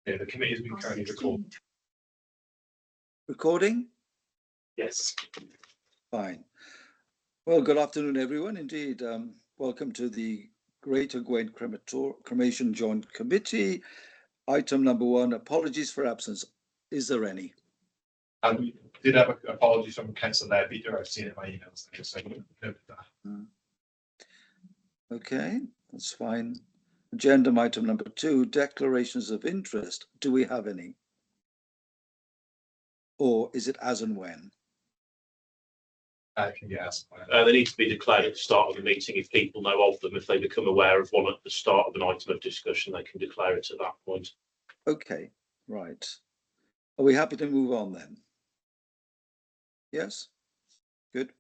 Yeah, the committee has been currently recorded. Recording? Yes. Fine. Well, good afternoon, everyone. Indeed, welcome to the Greater Gwent Cremation Joint Committee. Item number 1, apologies for absence. Is there any? We did have apologies from Councillor Peter. I've seen it in my emails. So I noted that. Okay, that's fine. Agenda item number 2, declarations of interest. Do we have any? Or is it as and when? Can you ask? They need to be declared at the start of the meeting if people know of them. If they become aware of one at the start of an item of discussion, they can declare it at that point. Okay, right. Are we happy to move on then? Yes? Good.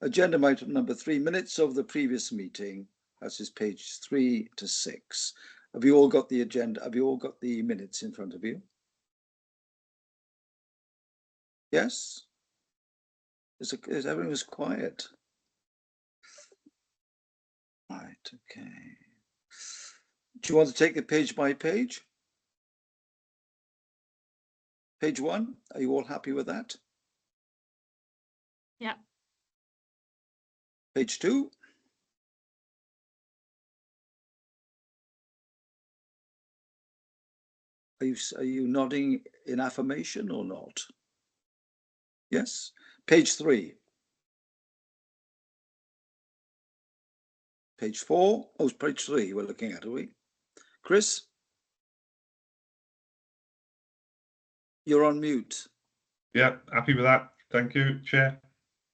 Agenda item number 3, minutes of the previous meeting. That is page 3 to 6. Have you all got the agenda? Have you all got the minutes in front of you? Yes? Is everyone was quiet? Right, okay. Do you want to take it page by page? Page 1, are you all happy with that? Yeah. Page 2? Are you nodding in affirmation or not? Yes. Page 3. Page 4. Oh, it's page 3 we're looking at, are we? Chris? You're on mute. Yeah, happy with that. Thank you, Chair.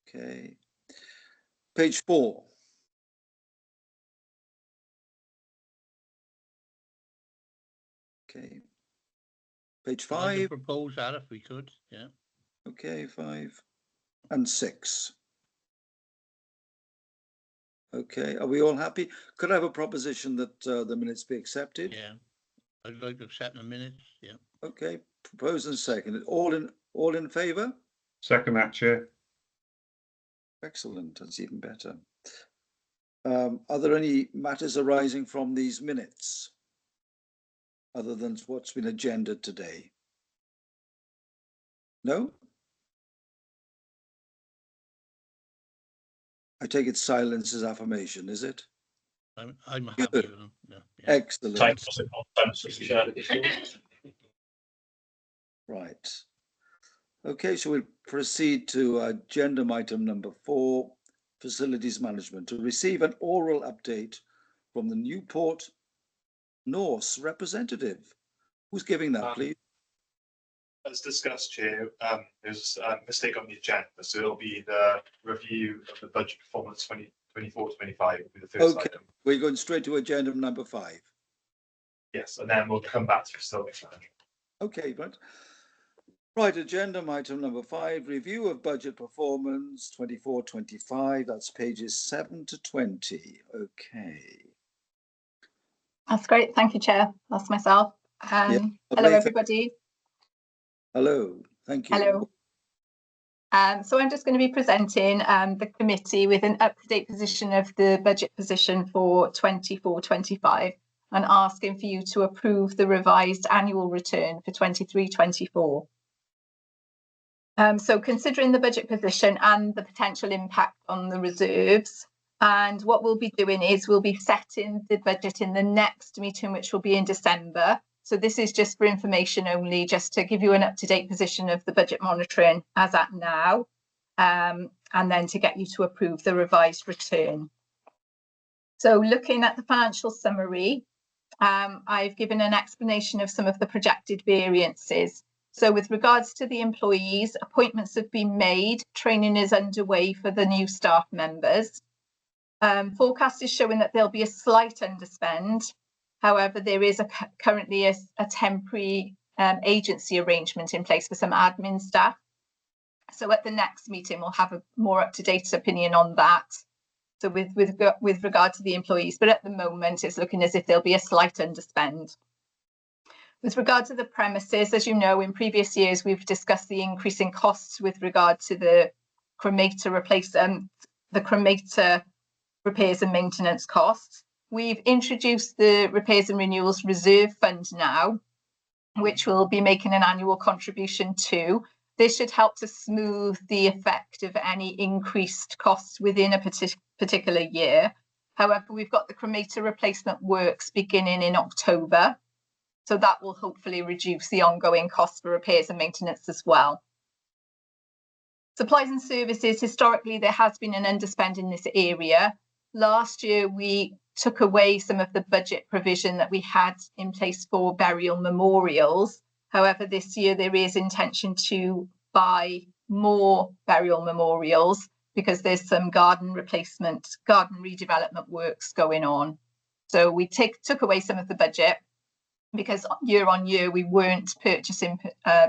Okay. Page 4. Okay. Page 5. Propose that if we could, yeah. Okay, 5 and 6. Okay, are we all happy? Could I have a proposition that the minutes be accepted? Yeah, I'd like to accept the minutes, yeah. Okay, proposed and seconded. All in favour? Second that, Chair. Excellent, that's even better. Are there any matters arising from these minutes other than what's been agendaed today? No? I take it silence is affirmation, is it? I'm happy with them. Yeah. Excellent. Right. Okay, so we'll proceed to agenda item number 4, facilities management, to receive an oral update from the Newport Norse representative. Who's giving that, please? As discussed, Chair, there's a mistake on the agenda, so it'll be the review of the budget performance 2024-25 will be the first item. We're going straight to agenda number 5. Yes, and then we'll come back to facilities management. Okay, right, agenda item number 5, review of budget performance 24-25. That's pages 7 to 20. Okay. That's great. Thank you, Chair. That's myself. Hello, everybody. Hello. Thank you. Hello. So I'm just going to be presenting the committee with an up-to-date position of the budget position for 24-25 and asking for you to approve the revised annual return for 23-24. So considering the budget position and the potential impact on the reserves, and what we'll be doing is we'll be setting the budget in the next meeting, which will be in December. So this is just for information only, just to give you an up-to-date position of the budget monitoring as at now, and then to get you to approve the revised return. So looking at the financial summary, I've given an explanation of some of the projected variances. So with regards to the employees, appointments have been made, training is underway for the new staff members. Forecast is showing that there'll be a slight underspend. However, there is currently a temporary agency arrangement in place for some admin staff. So at the next meeting, we'll have a more up-to-date opinion on that. So with regard to the employees, but at the moment, it's looking as if there'll be a slight underspend. With regard to the premises, as you know, in previous years, we've discussed the increase in costs with regard to the cremator repairs and maintenance costs. We've introduced the repairs and renewals reserve fund now, which we'll be making an annual contribution to. This should help to smooth the effect of any increased costs within a particular year. However, we've got the cremator replacement works beginning in October, so that will hopefully reduce the ongoing costs for repairs and maintenance as well. Supplies and services, historically, there has been an underspend in this area. Last year, we took away some of the budget provision that we had in place for burial memorials. However, this year there is intention to buy more burial memorials because there's some garden redevelopment works going on. So we took away some of the budget because year on year we weren't purchasing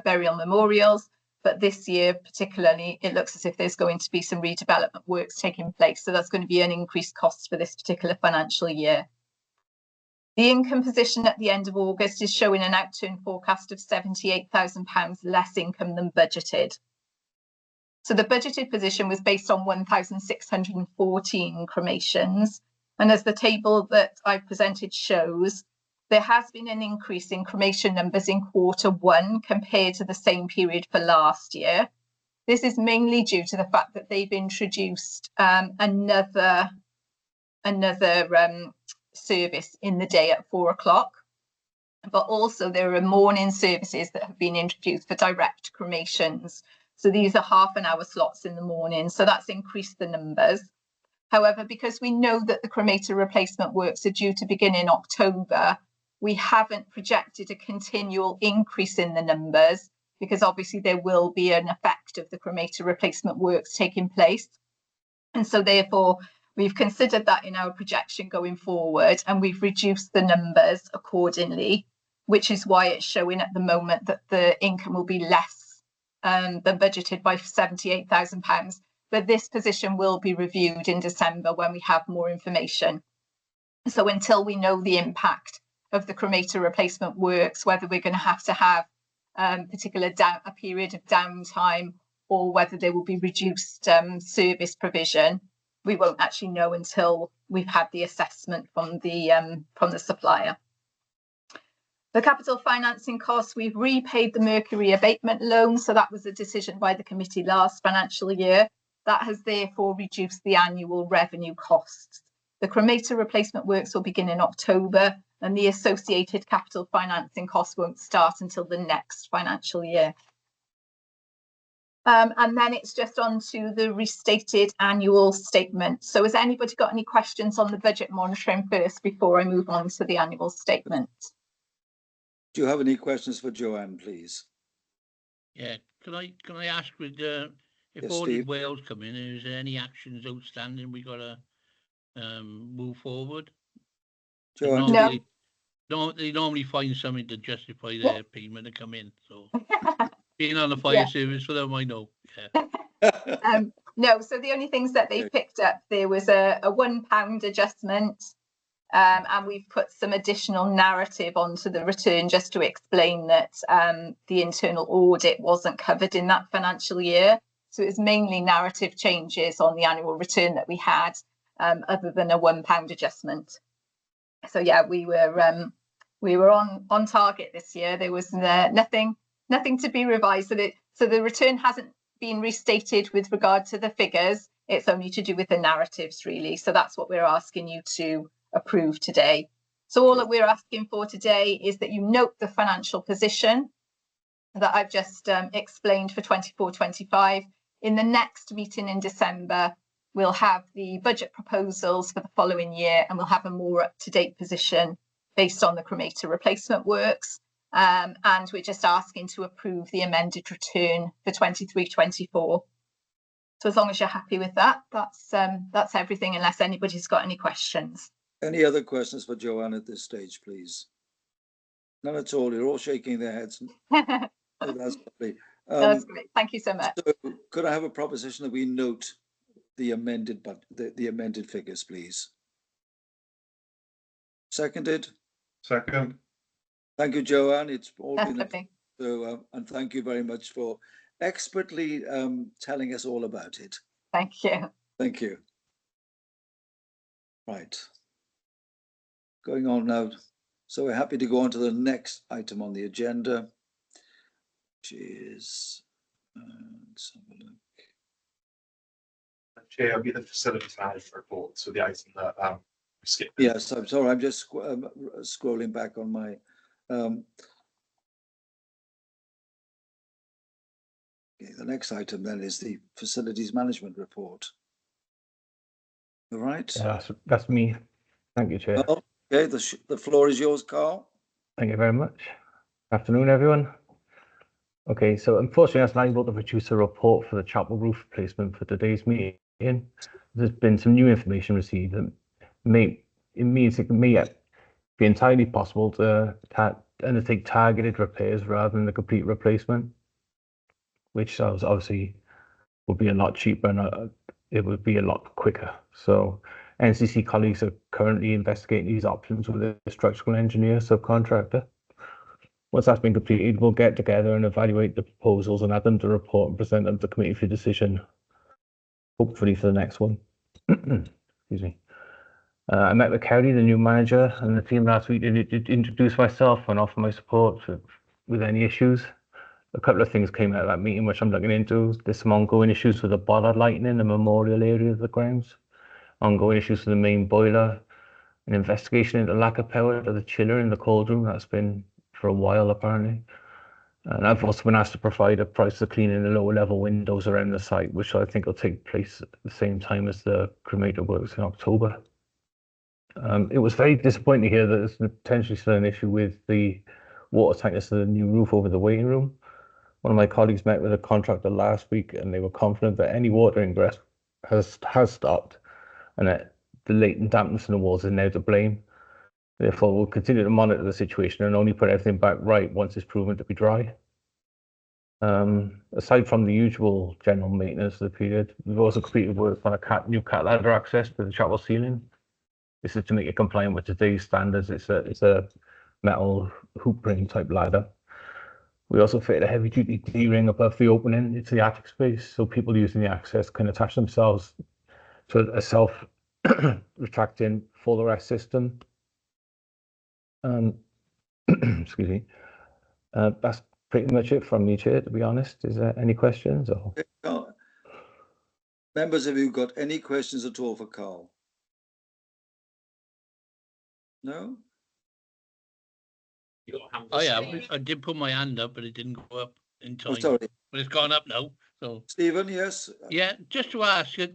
burial memorials, but this year particularly it looks as if there's going to be some redevelopment works taking place. So that's going to be an increased cost for this particular financial year. The income position at the end of August is showing an outturn forecast of £78,000 less income than budgeted. So the budgeted position was based on 1,614 cremations. And as the table that I presented shows, there has been an increase in cremation numbers in Q1 compared to the same period for last year. This is mainly due to the fact that they've introduced another service in the day at 4 o'clock, but also there are morning services that have been introduced for direct cremations. So these are half an hour slots in the morning, so that's increased the numbers. However, because we know that the cremator replacement works are due to begin in October, we haven't projected a continual increase in the numbers because obviously there will be an effect of the cremator replacement works taking place. And so therefore, we've considered that in our projection going forward, and we've reduced the numbers accordingly, which is why it's showing at the moment that the income will be less than budgeted by £78,000. But this position will be reviewed in December when we have more information. So until we know the impact of the cremator replacement works, whether we're going to have a period of downtime or whether there will be reduced service provision, we won't actually know until we've had the assessment from the supplier. The capital financing costs, we've repaid the Mercury abatement loan, so that was a decision by the committee last financial year. That has therefore reduced the annual revenue costs. The cremator replacement works will begin in October, and the associated capital financing costs won't start until the next financial year. And then it's just on to the restated annual statement. So has anybody got any questions on the budget monitoring first before I move on to the annual statement? Do you have any questions for Joanne, please? Yeah, can I ask with if Yes, Audit Steve. Wales come in, is there any actions outstanding we got to move forward? Joanne, They normally find something to justify their payment to come in. So being on the fire Yeah. service for them, I know. Yeah. No, so the only things that they picked up, there was a £1 adjustment, and we've put some additional narrative onto the return just to explain that the internal audit wasn't covered in that financial year. So it was mainly narrative changes on the annual return that we had, other than a £1 adjustment. So yeah, we were on target this year. There was nothing to be revised. So the return hasn't been restated with regard to the figures. It's only to do with the narratives, really. So that's what we're asking you to approve today. So all that we're asking for today is that you note the financial position that I've just explained for 24-25. In the next meeting in December, we'll have the budget proposals for the following year, and we'll have a more up-to-date position based on the cremator replacement works. And we're just asking to approve the amended return for 23-24. So as long as you're happy with that, that's everything, unless anybody's got any questions. any other questions for Joanne at this stage, please? None at all. You're all shaking their heads. Oh, that's lovely. That's great. Thank you so much. So could I have a proposition that we note the amended the amended figures, please? Seconded. Second. Thank you, Joanne. It's all That's been lovely. so, and thank you very much for expertly telling us all about it. Thank you. Thank you. Right. Going on now So we're happy to go on to the next item on the agenda, which is, let's have a look. Chair, it'll be the facilities management report, so the item that we skipped. Yes, I'm sorry, I'm just scrolling back on my, okay, the next item then is the facilities management report. All right. Yeah, that's me. Thank you, Chair. Well, okay, the floor is yours, Carl. Thank you very much. Afternoon, everyone. Okay, so unfortunately, I was not able to produce a report for the chapel roof replacement for today's meeting. There's been some new information received that means it may be entirely possible to undertake targeted repairs rather than the complete replacement, which obviously would be a lot cheaper and it would be a lot quicker. So NCC colleagues are currently investigating these options with a structural engineer subcontractor. Once that's been completed, we'll get together and evaluate the proposals and add them to the report and present them to the committee for decision, hopefully for the next one. Excuse me. I met with Kerry, the new manager, and the team last week to introduce myself and offer my support with any issues. A couple of things came out of that meeting which I'm looking into. There's some ongoing issues with the bollard lighting in the memorial area of the grounds, ongoing issues with the main boiler, an investigation into lack of power to the chiller in the cold room. That's been for a while apparently. And I've also been asked to provide a price of cleaning the lower level windows around the site, which I think will take place at the same time as the cremator works in October. It was very disappointing to hear that there's potentially still an issue with the water tightness of the new roof over the waiting room. One of my colleagues met with a contractor last week and they were confident that any water ingress has stopped and that the latent dampness in the walls is now to blame. Therefore, we'll continue to monitor the situation and only put everything back right once it's proven to be dry. Aside from the usual general maintenance of the period, we've also completed work on a new cat ladder access to the chapel ceiling. This is to make it compliant with today's standards. It's a metal hoop ring type ladder. We also fitted a heavy duty D-ring above the opening into the attic space, so people using the access can attach themselves to a self retracting full arrest system. Excuse me. That's pretty much it from me, Chair, to be honest. Is there any questions? Or? Members, have you got any questions at all for Carl? No? You got a hand Oh yeah, up? I did put my hand up, but it didn't go up in time. Oh, sorry. But it's gone up now, so. Stephen, yes? Yeah, just to ask you,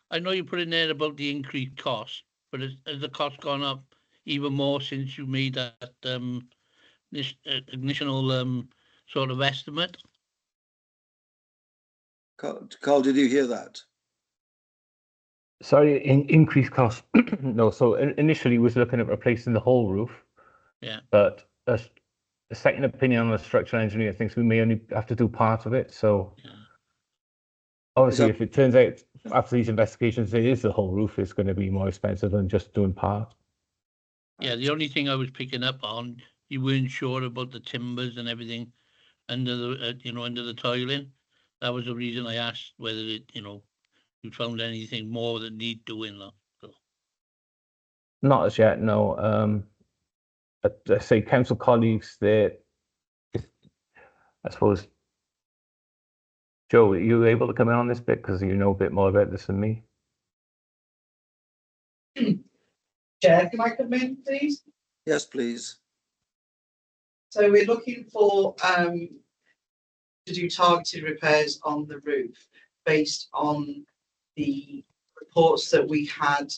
I know you put in there about the increased cost, but has the cost gone up even more since you made that initial sort of estimate? Carl, did you hear that? Sorry, increased cost. No, so initially we was looking at replacing the whole roof. Yeah. But a second opinion on the structural engineer thinks we may only have to do part of it. So Yeah. obviously, if it turns out after these investigations it is the whole roof, it's going to be more expensive than just doing part. Yeah, the only thing I was picking up on, you weren't sure about the timbers and everything under the under the tiling. That was the reason I asked whether it you found anything more that need doing. So. Not as yet, no. I say council colleagues, I suppose, Joe, are you able to come in on this bit because you know a bit more about this than me? Chair, can I come in, please? Yes, please. So we're looking for to do targeted repairs on the roof based on the reports that we had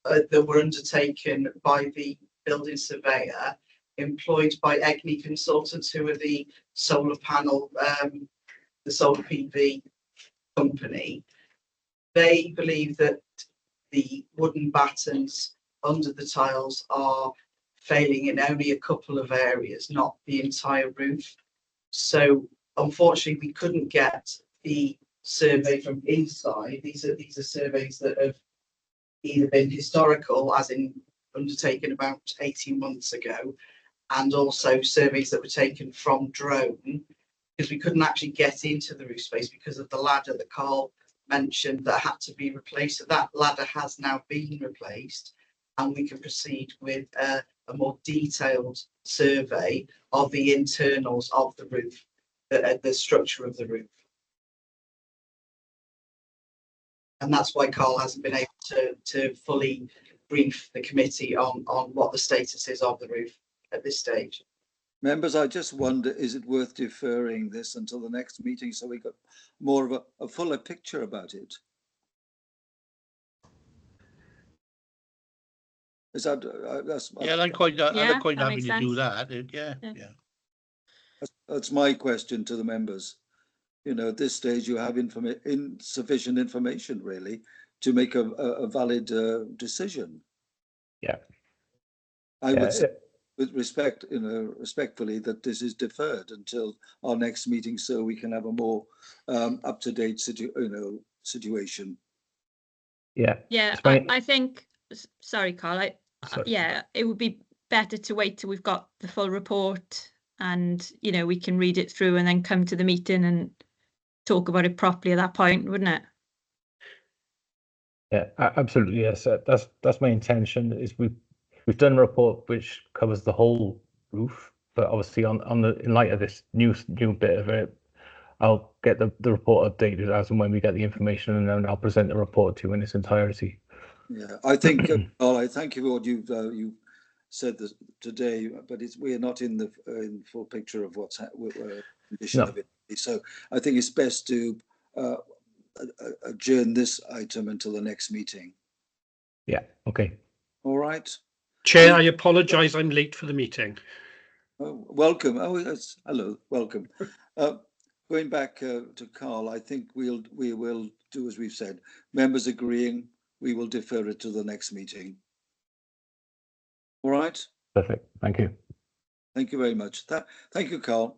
that were undertaken by the building surveyor employed by EGNI Consultants, who are the solar panel, the solar PV company. They believe that the wooden battens under the tiles are failing in only a couple of areas, not the entire roof. So unfortunately, we couldn't get the survey from inside. These are surveys that have either been historical, as in undertaken about 18 months ago, and also surveys that were taken from drone, because we couldn't actually get into the roof space because of the ladder that Carl mentioned that had to be replaced. So that ladder has now been replaced, and we can proceed with a a more detailed survey of the internals of the roof, the structure of the roof. And that's why Carl hasn't been able to fully brief the committee on what the status is of the roof at this stage. Members, I just wonder, is it worth deferring this until the next meeting so we got more of a fuller picture about it? Is that that's Yeah, I'm quite Yeah, quite that happy makes to do sense. that. Yeah. that's my question to the members. You know, at this stage, you have insufficient information really to make a valid decision. Yeah. I would say, with respect, you know, respectfully, that this is deferred until our next meeting, so we can have a more up-to-date situation. Yeah. Yeah, It's fine. I think, sorry, Carl, Sorry. yeah, it would be better to wait till we've got the full report and, you know, we can read it through and then come to the meeting and talk about it properly at that point, wouldn't it? Yeah, absolutely. Yes, that's my intention. Is we've done a report which covers the whole roof, but obviously in light of this new bit of it, I'll get the report updated as and when we get the information, and then I'll present the report to you in its entirety. Yeah, I think, Carl, I thank you for what you've said today, but we're not in the full picture of what's condition of it. So I think it's best to adjourn this item until the next meeting. Yeah. Okay. All right. Chair, I apologise. I'm late for the meeting. Oh, welcome. Oh, yes. Hello. Welcome. Going back to Carl, I think we will do as we've said. Members agreeing, we will defer it to the next meeting. All right. Perfect. Thank you. Thank you very much. Thank you, Carl.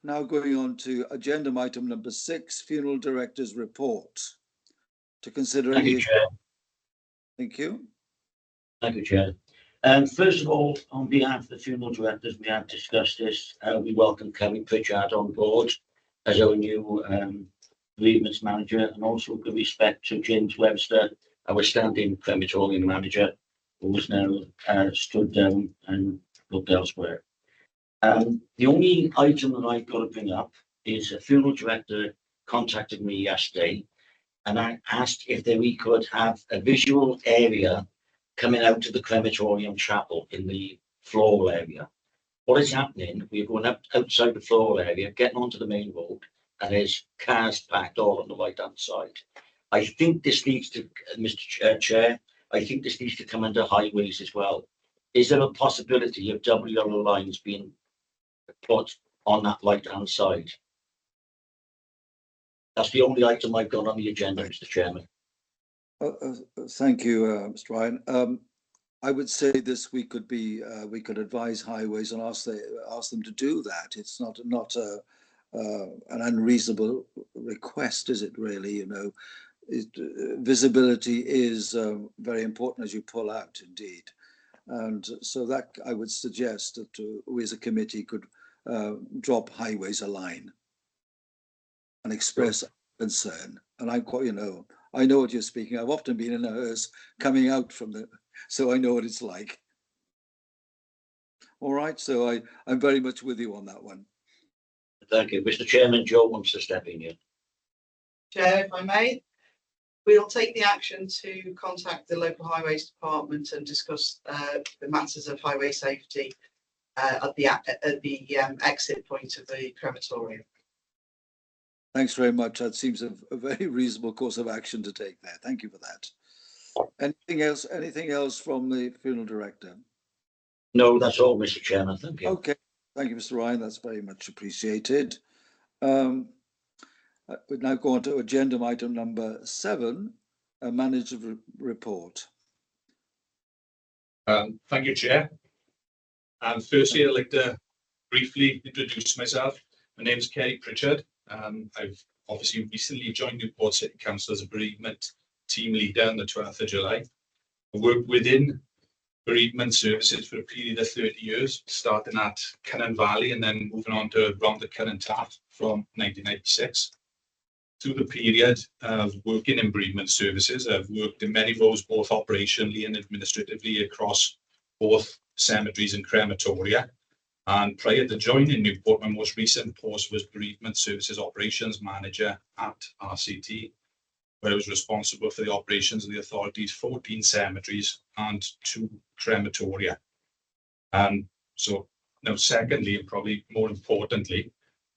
Now going on to agenda item number 6, funeral director's report. To consider. Thank you, Chair. Thank you. Thank you, Chair. First of all, on behalf of the funeral directors, we have discussed this. We welcome Kerry Pritchard on board as our new bereavements manager, and also with respect to James Webster, our standing crematorium manager, who is now stood down and looked elsewhere. The only item that I've got to bring up is a funeral director contacted me yesterday, and I asked if we could have a visual area coming out to the crematorium chapel in the floral area. What is happening, we're going up outside the floral area, getting onto the main road, and there's cars parked all on the right-hand side. I think this needs to, Mr. Chair, I think this needs to come under highways as well. Is there a possibility of double yellow lines being put on that right-hand side? That's the only item I've got on the agenda, Mr. Chairman. Thank you, Mr. Ryan. I would say this we could advise highways and ask them to do that. It's not an unreasonable request, is it really? You know, visibility is very important as you pull out, indeed. And so that I would suggest that we as a committee could drop highways a line and express concern. And I'm quite, you know, I know what you're speaking. I've often been in a hearse coming out from so I know what it's like. All right, so I'm very much with you on that one. Thank you. Mr. Chairman, Joe wants to step in here. Chair, if I may, we'll take the action to contact the local highways department and discuss the matters of highway safety at the exit point of the crematorium. Thanks very much. That seems a very reasonable course of action to take there. Thank you for that. Anything else from the funeral director? No, that's all, Mr. Chairman. Thank you. Okay. Thank you, Mr. Ryan. That's very much appreciated. We now go on to agenda item number 7, a manager's report. Thank you, Chair. Firstly, I'd like to briefly introduce myself. My name is Kerry Pritchard. I've obviously recently joined Newport City Council as a bereavement team leader on the 12th of July. I worked within bereavement services for a period of 30 years, starting at Cynnon Valley and then moving on to around the current Taff from 1996. through the period of working in bereavement services, I've worked in many roles, both operationally and administratively, across both cemeteries and crematoria. And prior to joining Newport, my most recent post was Bereavement Services Operations Manager at RCT, where I was responsible for the operations of the authority's 14 cemeteries and 2 crematoria. So now, secondly, and probably more importantly,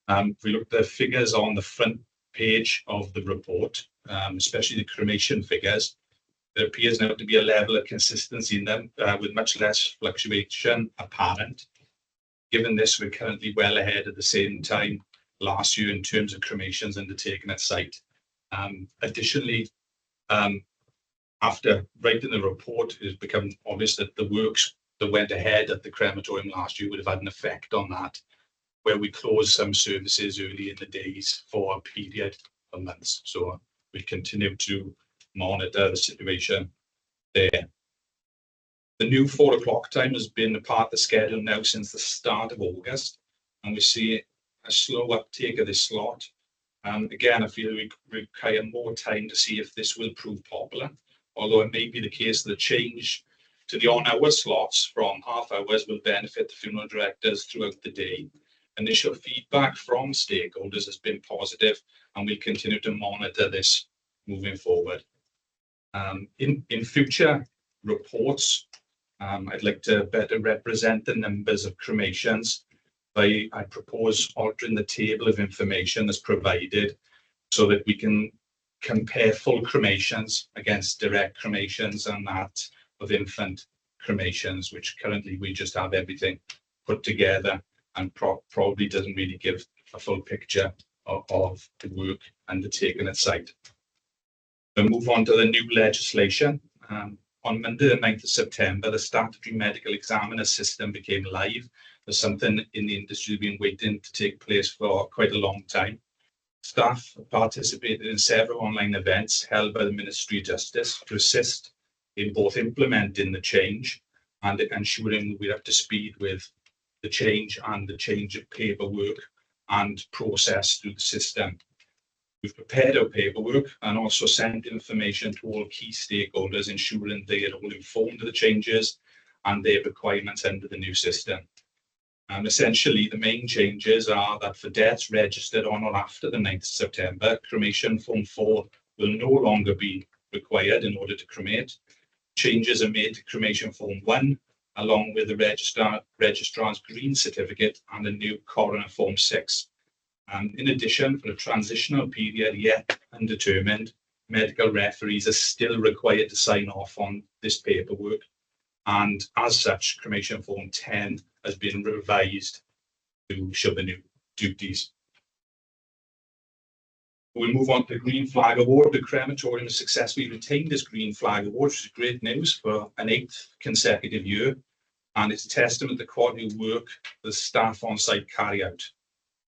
if we look at the figures on the front page of the report, especially the cremation figures, there appears now to be a level of consistency in them, with much less fluctuation apparent. Given this, we're currently well ahead at the same time last year in terms of cremations undertaken at site. Additionally, after writing the report, it has become obvious that the works that went ahead at the crematorium last year would have had an effect on that, where we closed some services early in the days for a period of months. So we continue to monitor the situation there. The new 4 o'clock time has been a part of the schedule now since the start of August, and we see a slow uptake of this slot. Again, I feel we require more time to see if this will prove popular, although it may be the case that the change to the on-hour slots from half hours will benefit the funeral directors throughout the day. Initial feedback from stakeholders has been positive, and we'll continue to monitor this moving forward. In future reports, I'd like to better represent the numbers of cremations. I propose altering the table of information that's provided so that we can compare full cremations against direct cremations and that of infant cremations, which currently we just have everything put together and probably doesn't really give a full picture of the work undertaken at site. We'll move on to the new legislation. On Monday, the 9th of September, the statutory medical examiner system became live. There's something in the industry been waiting to take place for quite a long time. Staff participated in several online events held by the Ministry of Justice to assist in both implementing the change and ensuring we're up to speed with the change and the change of paperwork and process through the system. We've prepared our paperwork and also sent information to all key stakeholders, ensuring they are all informed of the changes and their requirements under the new system. Essentially, the main changes are that for deaths registered on or after the 9th of September, cremation form 4 will no longer be required in order to cremate. Changes are made to cremation form 1, along with the registrar's green certificate and a new coroner form 6. In addition, for a transitional period yet undetermined, medical referees are still required to sign off on this paperwork. And as such, cremation form 10 has been revised to show the new duties. We'll move on to the Green Flag Award. The crematorium has successfully retained this Green Flag Award, which is great news for an 8th consecutive year. And it's a testament to the quality of work the staff on site carry out.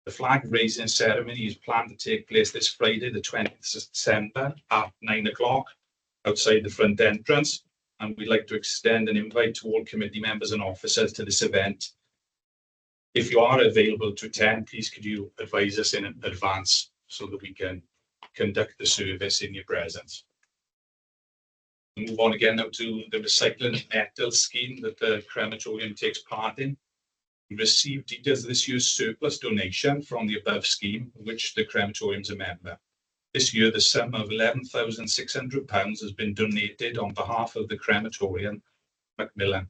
The flag raising ceremony is planned to take place this Friday, the 20th of December at 9 o'clock outside the front entrance. And we'd like to extend an invite to all committee members and officers to this event. If you are available to attend, please could you advise us in advance so that we can conduct the service in your presence. We'll move on again now to the recycling metal scheme that the crematorium takes part in. We received details of this year's surplus donation from the above scheme, of which the crematorium is a member. This year, the sum of £11,600 has been donated on behalf of the crematorium, Macmillan.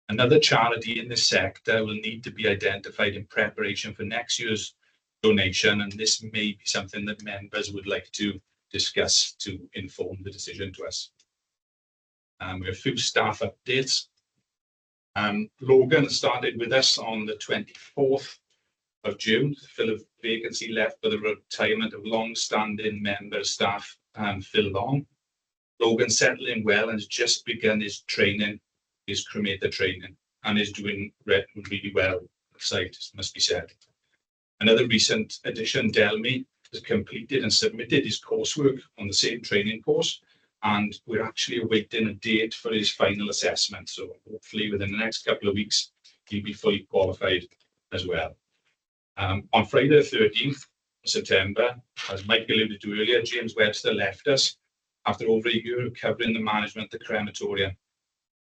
Another charity in this sector will need to be identified in preparation for next year's donation, and this may be something that members would like to discuss to inform the decision to us. We have a few staff updates. Logan started with us on the 24th of June to fill a vacancy left by the retirement of long-standing member staff Phil Long. Logan settled in well and has just begun his training, his cremator training, and is doing really well at site, must be said. Another recent addition, Delmy, has completed and submitted his coursework on the same training course, and we're actually awaiting a date for his final assessment. So hopefully within the next couple of weeks, he'll be fully qualified as well. On Friday the 13th, September. As Mike alluded to earlier, James Webster left us after over a year of covering the management of the crematorium.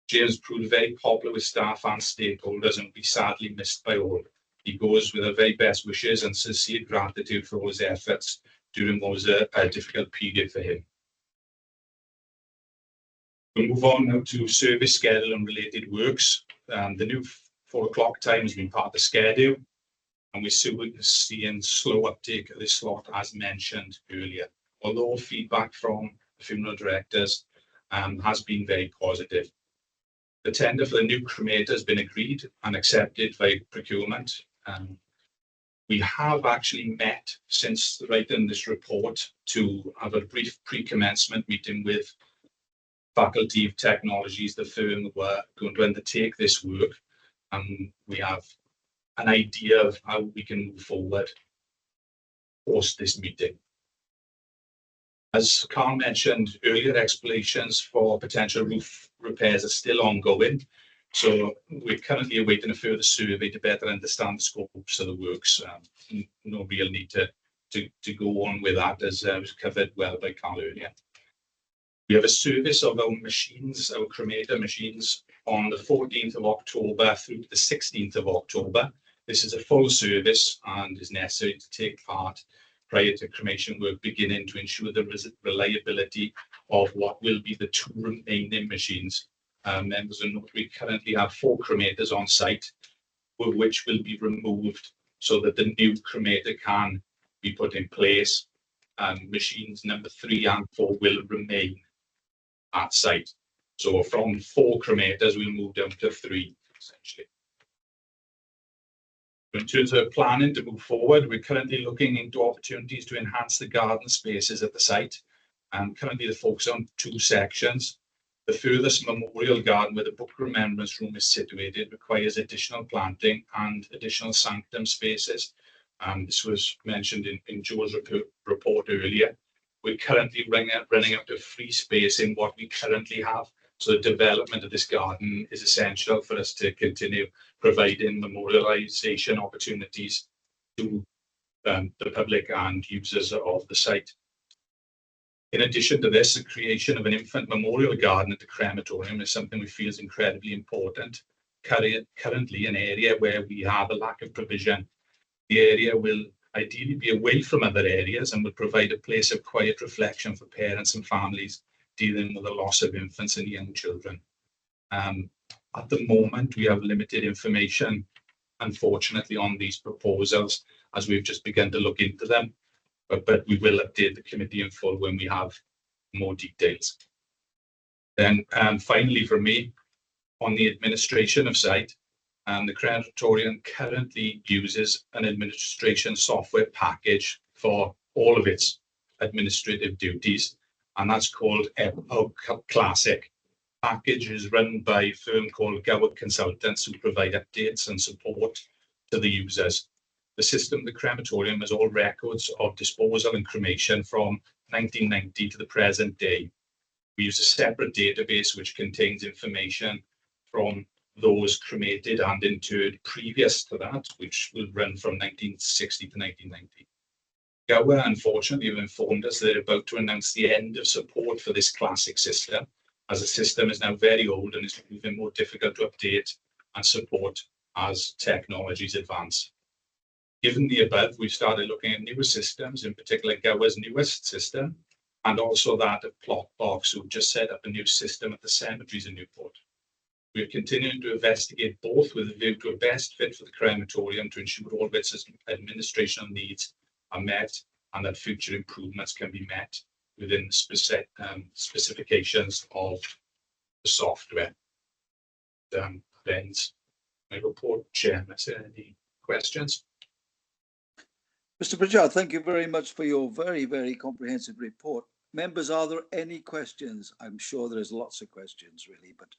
James proved very popular with staff and stakeholders and will be sadly missed by all. He goes with our very best wishes and sincere gratitude for all his efforts during what was a difficult period for him. We'll move on now to service schedule and related works. The new 4 o'clock time has been part of the schedule, and we're seeing slow uptake of this slot as mentioned earlier, although feedback from the funeral directors has been very positive. The tender for the new cremator has been agreed and accepted by procurement. We have actually met since writing this report to have a brief pre-commencement meeting with Faculty of Technologies, the firm that were going to undertake this work, and we have an idea of how we can move forward post this meeting. As Carl mentioned earlier, explorations for potential roof repairs are still ongoing, so we're currently awaiting a further survey to better understand the scopes of the works. No real need to go on with that, as was covered well by Carl earlier. We have a service of our machines, our cremator machines, on the 14th of October through to the 16th of October. This is a full service and is necessary to take part prior to cremation work beginning to ensure the reliability of what will be the 2 remaining machines. Members will note we currently have 4 cremators on site, which will be removed so that the new cremator can be put in place. Machines number 3 and 4 will remain at site. So from 4 cremators, we'll move down to 3, essentially. In terms of planning to move forward, we're currently looking into opportunities to enhance the garden spaces at the site. And currently the focus on 2 sections. The furthest memorial garden where the book remembrance room is situated requires additional planting and additional sanctum spaces. This was mentioned in Joe's report earlier. We're currently running out of free space in what we currently have. So the development of this garden is essential for us to continue providing memorialization opportunities to the public and users of the site. In addition to this, the creation of an infant memorial garden at the crematorium is something we feel is incredibly important. Currently an area where we have a lack of provision. The area will ideally be away from other areas and will provide a place of quiet reflection for parents and families dealing with the loss of infants and young children. At the moment, we have limited information, unfortunately, on these proposals, as we've just begun to look into them, but we will update the committee in full when we have more details. Then finally, for me, on the administration of site, the crematorium currently uses an administration software package for all of its administrative duties, and that's called Epoch Classic. Package is run by a firm called Gower Consultants, who provide updates and support to the users. The system, the crematorium, has all records of disposal and cremation from 1990 to the present day. We use a separate database which contains information from those cremated and interred previous to that, which will run from 1960 to 1990. Gower, unfortunately, have informed us they're about to announce the end of support for this classic system, as the system is now very old and is proving more difficult to update and support as technologies advance. Given the above, we've started looking at newer systems, in particular Gower's newest system, and also that of Plotbox, who've just set up a new system at the cemeteries in Newport. We're continuing to investigate both with a view to a best fit for the crematorium to ensure all of its administrational needs are met and that future improvements can be met within the specifications of the software. Ends my report, Chair. Is there any questions? Mr. Pritchard, thank you very much for your very, very comprehensive report. Members, are there any questions? I'm sure there's lots of questions, really, but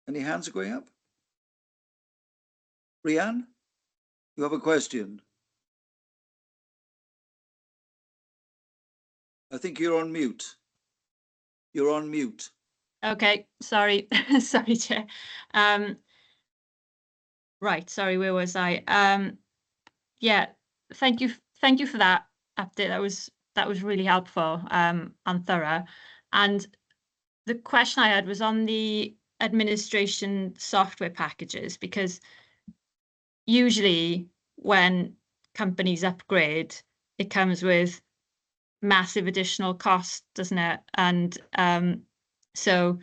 any hands are going up? Rianne, you have a question? I think you're on mute. You're on mute. Okay, sorry, sorry, Chair. Right, sorry, where was I? Yeah, thank you for that update. That was really helpful and thorough. And the question I had was on the administration software packages, because usually when companies upgrade, it comes with massive additional cost, doesn't it? And so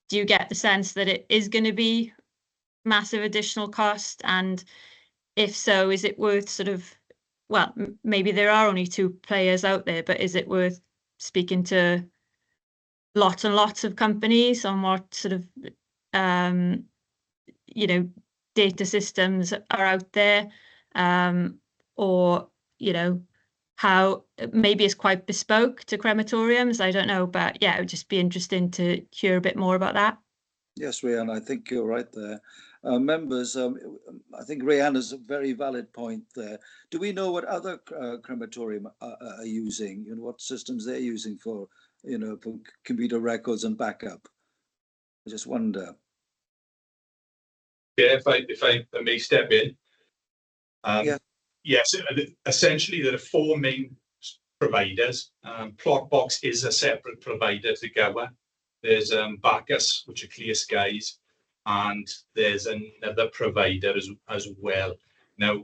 do you get the sense that it is going to be massive additional cost? And if so, is it worth sort of, well, maybe there are only two players out there, but is it worth speaking to lots and lots of companies on what sort of, you know, data systems are out there, or, you know, how maybe it's quite bespoke to crematoriums. I don't know, but yeah, it would just be interesting to hear a bit more about that. Yes, Rhiannon, I think you're right there. Members, I think Rhiannon has a very valid point there. Do we know what other crematorium are using? You know, what systems they're using for, you know, for computer records and backup? I just wonder. Yeah, if I may step in. Yeah. Yes, essentially there are four main providers. Plotbox is a separate provider to Gower. There's Bacchus, which are Clear Skies, and there's another provider as well. Now,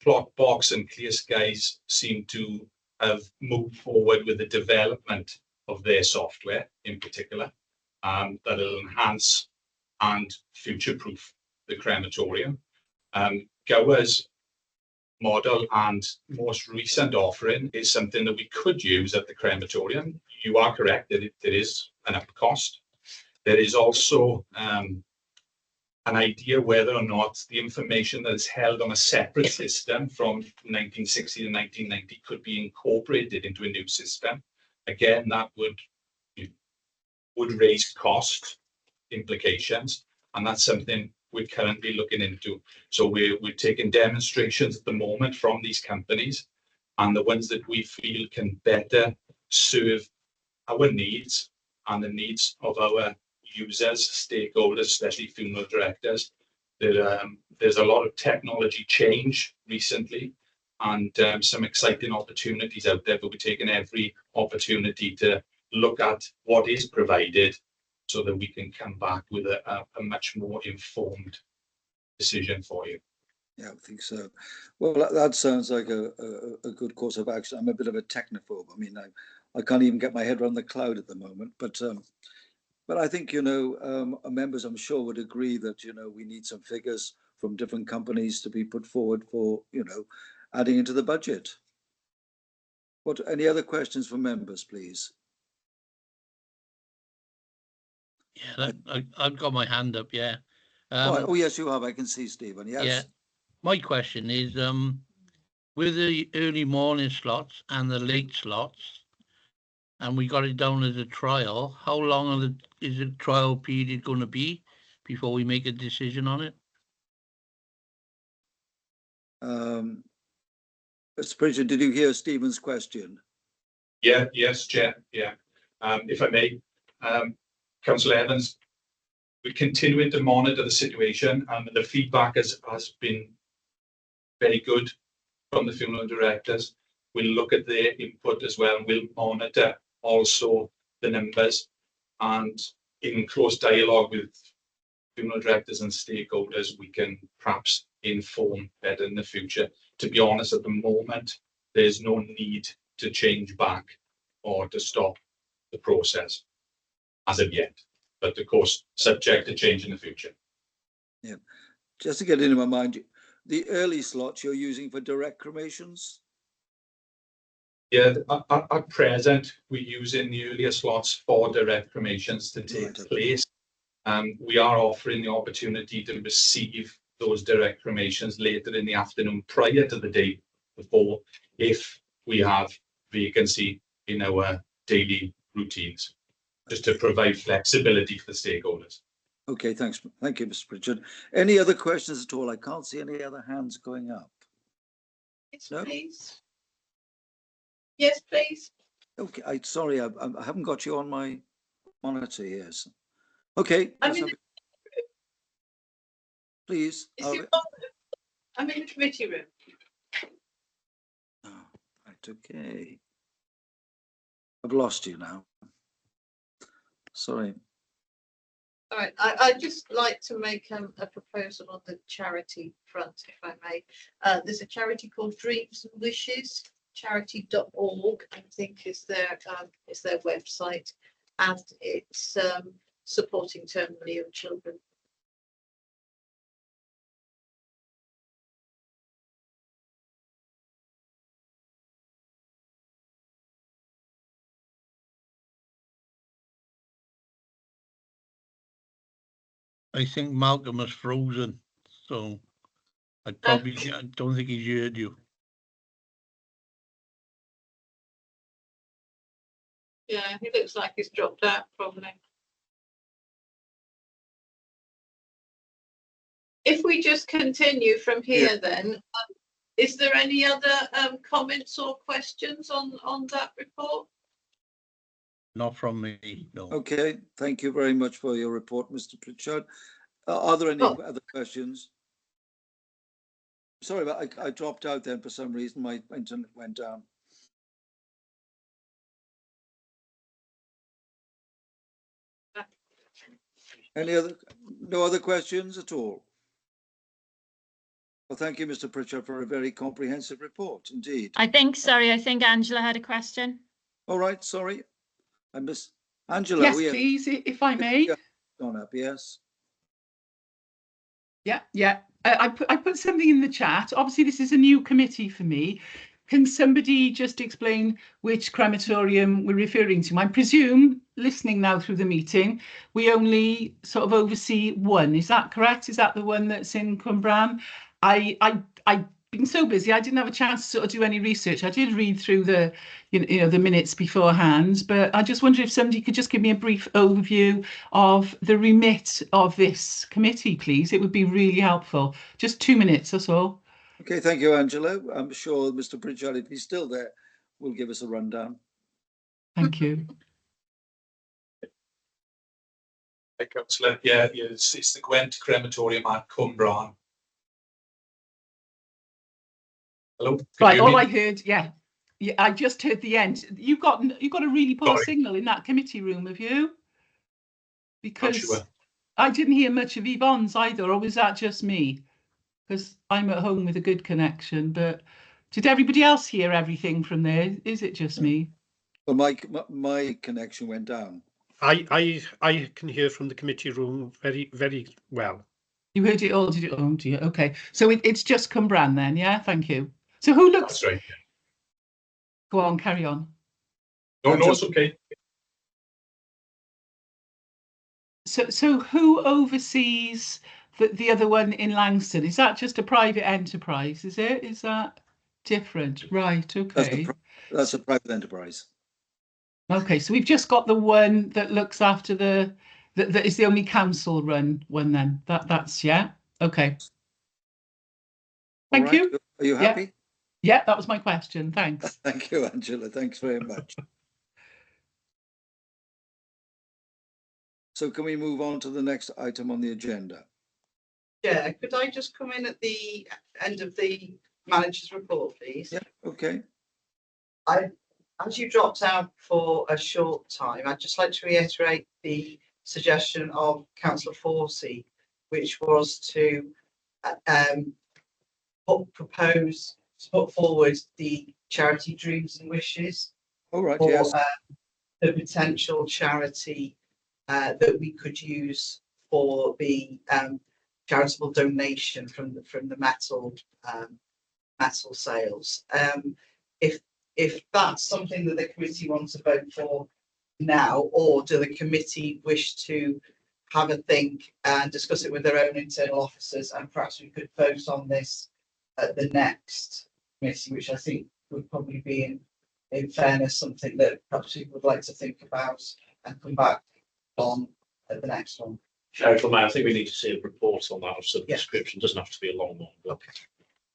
Plotbox and Clear Skies seem to have moved forward with the development of their software in particular, that'll enhance and future-proof the crematorium. Gower's model and most recent offering is something that we could use at the crematorium. You are correct that there is an up cost. There is also an idea whether or not the information that is held on a separate system from 1960 to 1990 could be incorporated into a new system. Again, that would raise cost implications, and that's something we're currently looking into. So we're taking demonstrations at the moment from these companies, and the ones that we feel can better serve our needs and the needs of our users, stakeholders, especially funeral directors. There's a lot of technology change recently, and some exciting opportunities out there, but we're taking every opportunity to look at what is provided so that we can come back with a much more informed decision for you. Yeah, I think so. Well, that sounds like a good course of action. I'm a bit of a technophobe. I mean, I can't even get my head around the cloud at the moment. But I think, you know, members, I'm sure, would agree that, you know, we need some figures from different companies to be put forward for, you know, adding into the budget. Any other questions from members, please? Yeah, I've got my hand up. Yeah. Right. Oh yes, you have. I can see Stephen. Yes. Yeah. My question is, with the early morning slots and the late slots, and we got it down as a trial, how long is the trial period going to be before we make a decision on it? Mr. Pritchard, did you hear Stephen's question? Yeah, yes, Chair. Yeah. If I may, Councillor Evans, we're continuing to monitor the situation, and the feedback has been very good from the funeral directors. We'll look at their input as well, and we'll monitor also the numbers, and in close dialogue with funeral directors and stakeholders, we can perhaps inform better in the future. To be honest, at the moment, there's no need to change back or to stop the process as of yet, but of course, subject to change in the future. Yeah, just to get into my mind, the early slots you're using for direct cremations? Yeah, at present, we're using the earlier slots for direct cremations to take place. We are offering the opportunity to receive those direct cremations later in the afternoon prior to the day before, if we have vacancy in our daily routines, just to provide flexibility for the stakeholders. Okay, thanks. Thank you, Mr. Pritchard. Any other questions at all? I can't see any other hands going up. Yes, no? please. Yes, please. Okay, sorry, I haven't got you on my monitor. Yes. Okay. Please. I'm in the committee room. okay. I've lost you now. Sorry. All right, I'd just like to make a proposal on the charity front, if I may. There's a charity called Dreams and Wishes, charity.org, I think is their website, and it's supporting terminally ill children. I think Malcolm is frozen, so I don't think he's heard you. Yeah, he looks like he's dropped out probably. If we just continue from here, then, is there any other comments or questions on that report? Not from me, no. Okay, thank you very much for your report, Mr. Pritchard. Are there any other questions? Sorry, but I dropped out then for some reason. My internet went down. No other questions at all? Well, thank you, Mr. Pritchard, for a very comprehensive report, indeed. I think Angela had a question. All right, sorry. I missed Angela. Yes, please, if I may. On up, yes. Yeah. I put something in the chat. Obviously, this is a new committee for me. Can somebody just explain which crematorium we're referring to? I presume, listening now through the meeting, we only sort of oversee one. Is that correct? Is that the one that's in Cwmbran? I've been so busy, I didn't have a chance to sort of do any research. I did read through the, the minutes beforehand, but I just wonder if somebody could just give me a brief overview of the remit of this committee, please. It would be really helpful. Just 2 minutes, that's all. Okay, thank you, Angela. I'm sure Mr. Pritchard, if he's still there, will give us a rundown. Thank you. Hey, Councillor. Yeah, it's the Gwent Crematorium at Cwmbran. Hello. Right, all I heard, yeah, I just heard the end. You've got a really poor signal in that committee room, have you? Because I didn't hear much of Yvonne's either, or was that just me? Because I'm at home with a good connection, but did everybody else hear everything from there? Is it just me? Well, my connection went down. I can hear from the committee room very, very well. You heard it all, did you? Oh dear, okay. So it's just Cwmbran then, yeah? Thank you. So who looks... That's right. Go on, carry on. No, it's okay. So who oversees the other one in Langston? Is that just a private enterprise, is it? Is that different? Right, okay. That's a private enterprise. Okay, so we've just got the one that looks after that is the only council run one then. That's yeah. Okay. Thank you. Are you happy? Yeah, that was my question. Thanks. Thank you, Angela. Thanks very much. So can we move on to the next item on the agenda? Yeah, could I just come in at the end of the manager's report, please? Yeah, okay. As you dropped out for a short time, I'd just like to reiterate the suggestion of Councillor Forsey, which was to put forward the charity Dreams and Wishes. All right, for, yes. The potential charity that we could use for the charitable donation from the metal sales. If that's something that the committee wants to vote for now, or do the committee wish to have a think and discuss it with their own internal officers, and perhaps we could vote on this at the next committee, which I think would probably be in fairness something that perhaps people would like to think about and come back on at the next one. Sheriff, I think we need to see a report on that of some description. It doesn't have to be a long one. But... Okay.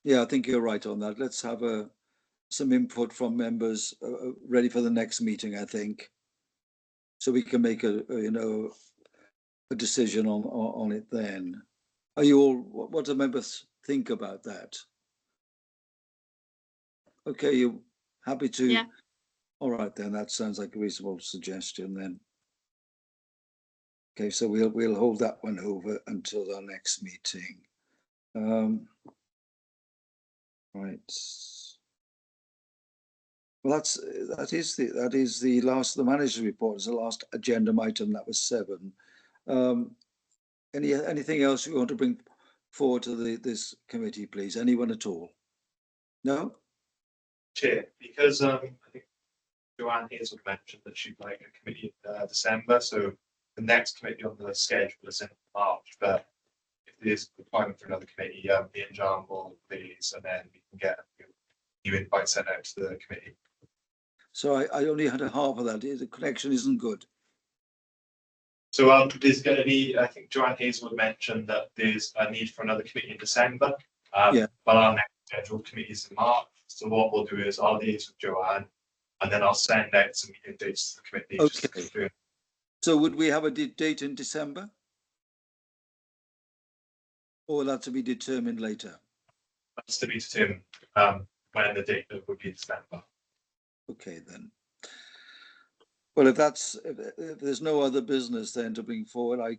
Yeah, I think you're right on that. Let's have some input from members ready for the next meeting, I think, so we can make a decision on it then. Are you all? What do members think about that? Okay, Happy to. Yeah. All right, then that sounds like a reasonable suggestion then. Okay, so we'll hold that one over until our next meeting. Right. Well, that is the last of the manager's report. It's the last agenda item. That was 7. Anything else you want to bring forward to this committee, please? Anyone at all? No? Chair, because I think Joanne Hazel mentioned that she'd like a committee in December, so the next committee on the schedule is in March, but if there's requirement for another committee, me and John will liaise, and then we can get a new invite sent out to the committee. So I only had a half of that. The connection isn't good. So there's going to be, I think Joanne Hazel mentioned that there's a need for another committee in December, Yeah. but our next scheduled committee is in March. So what we'll do is I'll liaise with Joanne, and then I'll send out some meeting dates to the committee. Just to Okay. confirm. So would we have a date in December? Or that to be determined later? That's to be determined when the date would be in December. Okay, then. Well, if there's no other business then to bring forward, I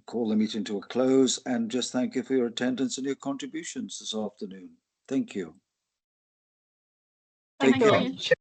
call the meeting to a close and just thank you for your attendance and your contributions this afternoon. Thank you. Thank Take you. care. Thank you.